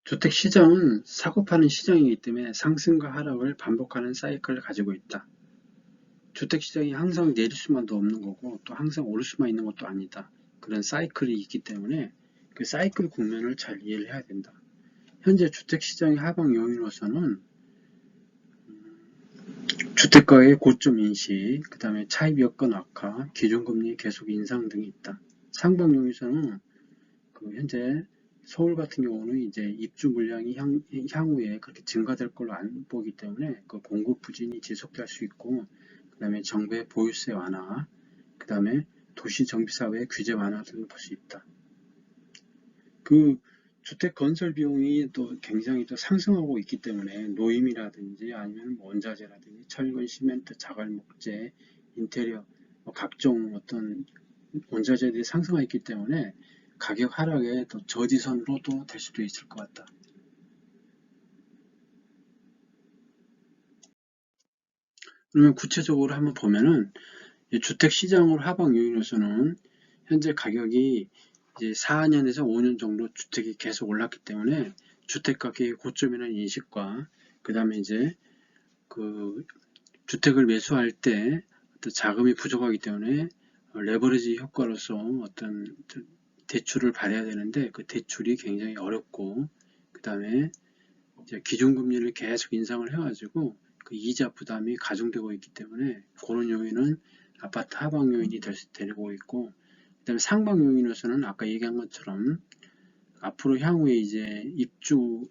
주택 시장은 사고 파는 시장이기 때문에 상승과 하락을 반복하는 사이클을 가지고 있다. 주택 시장이 항상 내릴 수만도 없는 거고 또 항상 오를 수만 있는 것도 아니다. 그런 사이클이 있기 때문에 그 사이클 국면을 잘 이해를 해야 된다. 현재 주택 시장의 하방 요인으로서는 주택가의 고점 인식, 그 다음에 차입 여건 악화, 기준금리 계속 인상 등이 있다. 상방 요인에서는 현재 서울 같은 경우는 이제 입주 물량이 향후에 그렇게 증가될 걸로 안 보기 때문에 그 공급 부진이 지속될 수 있고, 그 다음에 정부의 보유세 완화, 그 다음에 도시 정비 사업의 규제 완화 등을 볼 수 있다. 그 주택 건설 비용이 또 굉장히 또 상승하고 있기 때문에 노임이라든지 아니면 원자재라든지 철근, 시멘트, 자갈, 목재, 인테리어, 각종 어떤 원자재들이 상승하고 있기 때문에 가격 하락의 또 저지선으로도 될 수도 있을 것 같다. 그러면 구체적으로 한번 보면은 주택 시장을 하방 요인으로서는 현재 가격이 이제 4년에서 5년 정도 주택이 계속 올랐기 때문에 주택 가격의 고점이라는 인식과 그 다음에 이제 그 주택을 매수할 때 어떤 자금이 부족하기 때문에 레버리지 효과로서 어떤 대출을 받아야 되는데 그 대출이 굉장히 어렵고 그 다음에 기준금리를 계속 인상을 해가지고 그 이자 부담이 가중되고 있기 때문에 그런 요인은 아파트 하방 요인이 되고 있고, 그다음에 상방 요인으로서는 아까 얘기한 것처럼 앞으로 향후에 이제 입주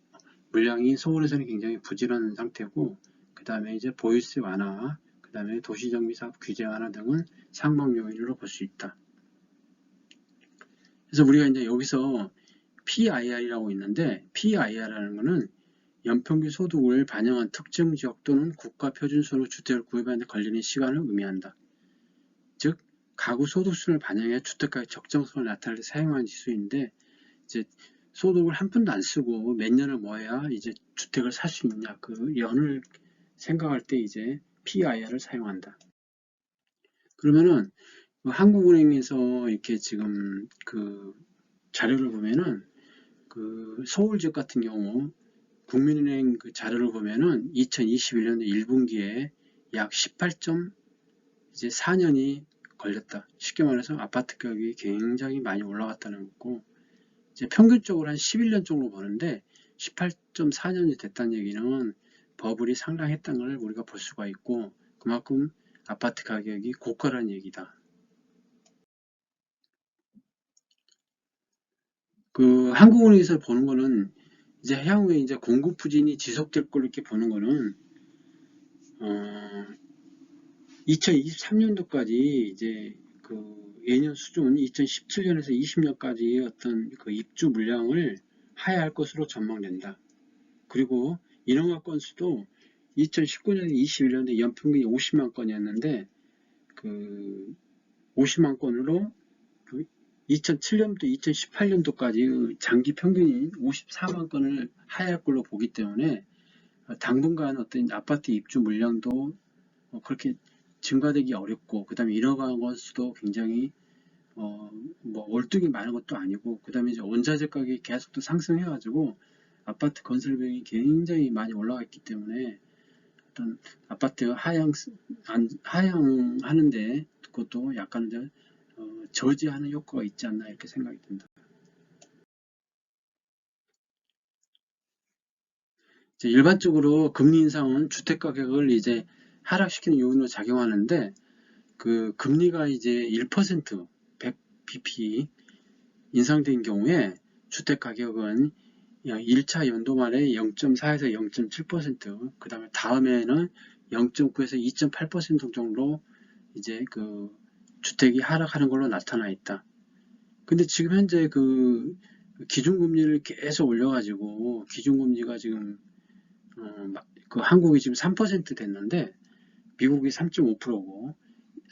물량이 서울에서는 굉장히 부진한 상태고, 그 다음에 이제 보유세 완화, 그 다음에 도시정비사업 규제 완화 등은 상방 요인으로 볼 수 있다. 그래서 우리가 이제 여기서 PIR이라고 있는데, PIR이라는 거는 연평균 소득을 반영한 특정 지역 또는 국가표준선으로 주택을 구입하는 데 걸리는 시간을 의미한다. 즉, 가구 소득순을 반영해 주택가의 적정성을 나타낼 때 사용하는 지수인데, 이제 소득을 한 푼도 안 쓰고 몇 년을 모아야 이제 주택을 살 수 있냐, 그 연을 생각할 때 이제 PIR을 사용한다. 그러면은 한국은행에서 이렇게 지금 그 자료를 보면은 그 서울지역 같은 경우 국민은행 그 자료를 보면은 2021년도 1분기에 약 18.4년이 걸렸다. 쉽게 말해서 아파트 가격이 굉장히 많이 올라갔다는 거고, 이제 평균적으로 한 11년 정도 보는데 18.4년이 됐다는 얘기는 버블이 상당했다는 걸 우리가 볼 수가 있고, 그만큼 아파트 가격이 고가라는 얘기다. 그 한국은행에서 보는 거는 이제 향후에 이제 공급 부진이 지속될 걸로 이렇게 보는 거는 2023년도까지 이제 그 예년 수준 2017년에서 20년까지 어떤 그 입주 물량을 하회할 것으로 전망된다. 그리고 인허가 건수도 2019년에 21년도에 연평균이 50만 건이었는데 그 50만 건으로 2007년부터 2018년도까지 장기 평균인 54만 건을 하회할 걸로 보기 때문에 당분간 어떤 아파트 입주 물량도 그렇게 증가되기 어렵고, 그 다음에 인허가 건수도 굉장히 뭐 월등히 많은 것도 아니고, 그 다음에 이제 원자재 가격이 계속 또 상승해가지고 아파트 건설 비용이 굉장히 많이 올라가 있기 때문에 어떤 아파트 하향하는데 그것도 약간 이제 저지하는 효과가 있지 않나 이렇게 생각이 듭니다. 일반적으로 금리 인상은 주택 가격을 이제 하락시키는 요인으로 작용하는데 그 금리가 이제 1%, 100bp 인상된 경우에 주택 가격은 1차 연도 말에 0.4에서 0.7%, 그 다음에 다음에는 0.9에서 2.8% 정도 이제 그 주택이 하락하는 걸로 나타나 있다. 근데 지금 현재 그 기준금리를 계속 올려가지고 기준금리가 지금 그 한국이 지금 3% 됐는데 미국이 3.5%고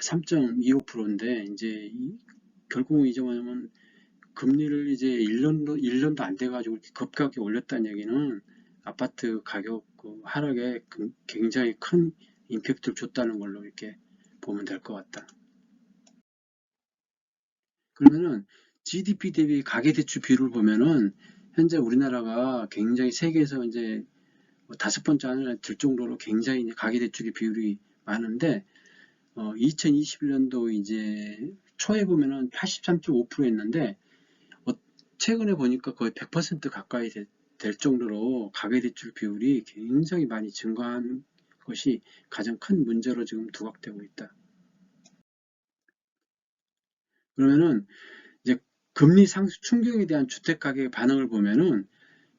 3.25%인데 이제 결국은 이제 뭐냐면 금리를 이제 1년도 안 돼가지고 급격하게 올렸다는 얘기는 아파트 가격 그 하락에 굉장히 큰 임팩트를 줬다는 걸로 이렇게 보면 될 것 같다. 그러면은 GDP 대비 가계대출 비율을 보면은 현재 우리나라가 굉장히 세계에서 이제 5번째 안에 들 정도로 굉장히 가계대출의 비율이 많은데 2021년도 이제 초에 보면은 83.5%였는데 최근에 보니까 거의 100% 가까이 될 정도로 가계대출 비율이 굉장히 많이 증가한 것이 가장 큰 문제로 지금 부각되고 있다. 그러면은 이제 금리 상승 충격에 대한 주택 가격의 반응을 보면은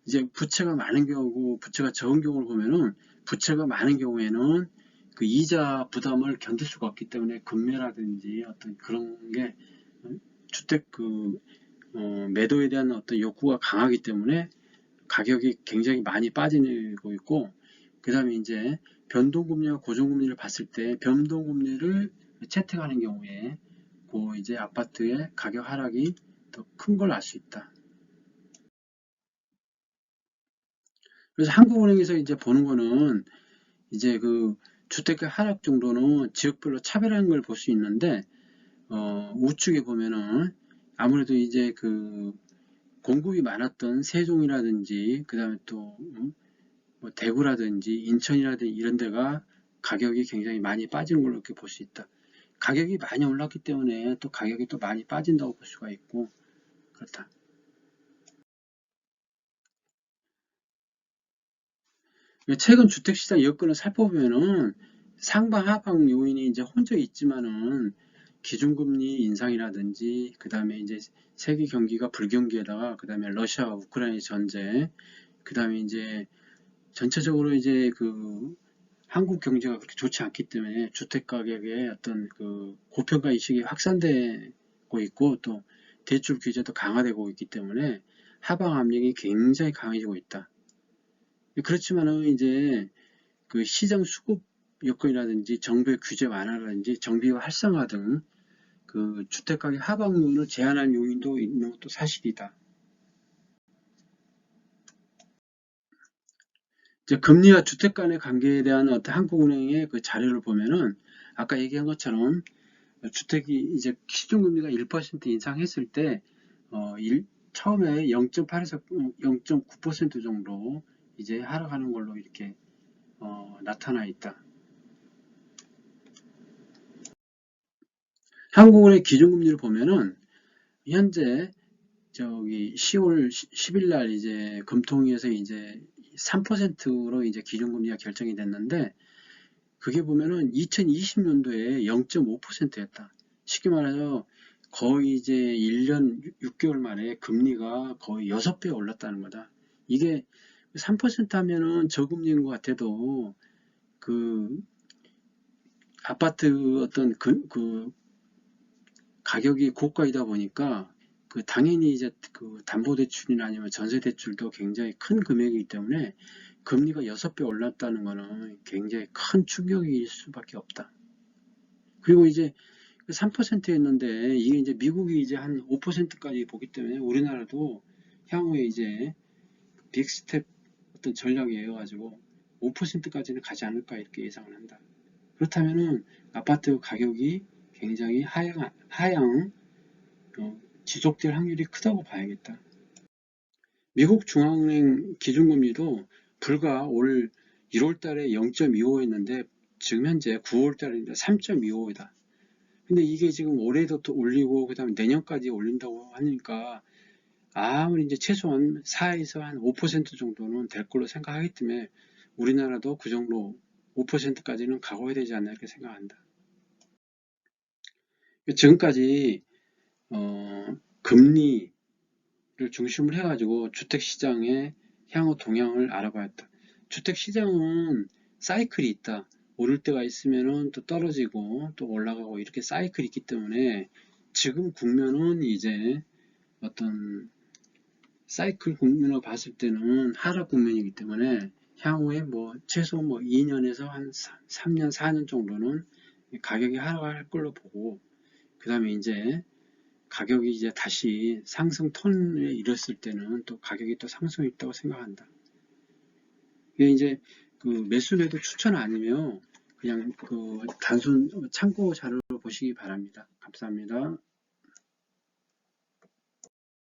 이제 부채가 많은 경우고 부채가 적은 경우를 보면은 부채가 많은 경우에는 그 이자 부담을 견딜 수가 없기 때문에 금매라든지 어떤 그런 게 주택 매도에 대한 어떤 욕구가 강하기 때문에 가격이 굉장히 많이 빠지고 있고, 그 다음에 이제 변동금리와 고정금리를 봤을 때 변동금리를 채택하는 경우에 그 이제 아파트의 가격 하락이 더 큰 걸 알 수 있다. 그래서 한국은행에서 이제 보는 거는 이제 그 주택가 하락 정도는 지역별로 차별하는 걸 볼 수 있는데, 우측에 보면은 아무래도 이제 그 공급이 많았던 세종이라든지 그 다음에 또 뭐 대구라든지 인천이라든지 이런 데가 가격이 굉장히 많이 빠진 걸로 이렇게 볼 수 있다. 가격이 많이 올랐기 때문에 또 가격이 또 많이 빠진다고 볼 수가 있고 그렇다. 최근 주택시장 여건을 살펴보면은 상방 하방 요인이 이제 혼재 있지만은 기준금리 인상이라든지 그 다음에 이제 세계 경기가 불경기에다가 그 다음에 러시아와 우크라이나 전쟁 그 다음에 이제 전체적으로 이제 그 한국 경제가 그렇게 좋지 않기 때문에 주택 가격의 어떤 그 고평가 인식이 확산되고 있고 또 대출 규제도 강화되고 있기 때문에 하방 압력이 굉장히 강해지고 있다. 그렇지만은 이제 그 시장 수급 여건이라든지 정부의 규제 완화라든지 정비와 활성화 등 그 주택 가격 하방 요인을 제한할 요인도 있는 것도 사실이다. 이제 금리와 주택 간의 관계에 대한 어떤 한국은행의 그 자료를 보면은 아까 얘기한 것처럼 주택이 이제 시중금리가 1% 인상했을 때 처음에 0.8에서 0.9% 정도 이제 하락하는 걸로 이렇게 나타나 있다. 한국은행 기준금리를 보면은 현재 저기 10월 10일 날 이제 금통위에서 이제 3%로 이제 기준금리가 결정이 됐는데 그게 보면은 2020년도에 0.5%였다. 쉽게 말해서 거의 이제 1년 6개월 만에 금리가 거의 6배 올랐다는 거다. 이게 3% 하면은 저금리인 것 같아도 그 아파트 어떤 그 가격이 고가이다 보니까 그 당연히 이제 그 담보대출이나 아니면 전세대출도 굉장히 큰 금액이기 때문에 금리가 6배 올랐다는 거는 굉장히 큰 충격일 수밖에 없다. 그리고 이제 3%였는데 이게 이제 미국이 이제 한 5%까지 보기 때문에 우리나라도 향후에 이제 빅스텝 어떤 전략이어 가지고 5%까지는 가지 않을까 이렇게 예상을 한다. 그렇다면은 아파트 가격이 굉장히 하향 지속될 확률이 크다고 봐야겠다. 미국 중앙은행 기준금리도 불과 올 1월 달에 0.25였는데 지금 현재 9월 달에 3.25이다. 근데 이게 지금 올해도 또 올리고 그다음에 내년까지 올린다고 하니까 아무리 이제 최소한 4에서 한 5% 정도는 될 걸로 생각하기 때문에 우리나라도 그 정도 5%까지는 가고야 되지 않나 이렇게 생각한다. 지금까지 금리를 중심으로 해가지고 주택시장의 향후 동향을 알아봤다. 주택시장은 사이클이 있다. 오를 때가 있으면은 또 떨어지고 또 올라가고 이렇게 사이클이 있기 때문에 지금 국면은 이제 어떤 사이클 국면으로 봤을 때는 하락 국면이기 때문에 향후에 뭐 최소 뭐 2년에서 한 3년, 4년 정도는 가격이 하락할 걸로 보고 그 다음에 이제 가격이 이제 다시 상승 톤에 이뤘을 때는 또 가격이 또 상승이 있다고 생각한다. 이게 이제 그 매수매도 추천 아니며 그냥 그 단순 참고 자료로 보시기 바랍니다. 감사합니다.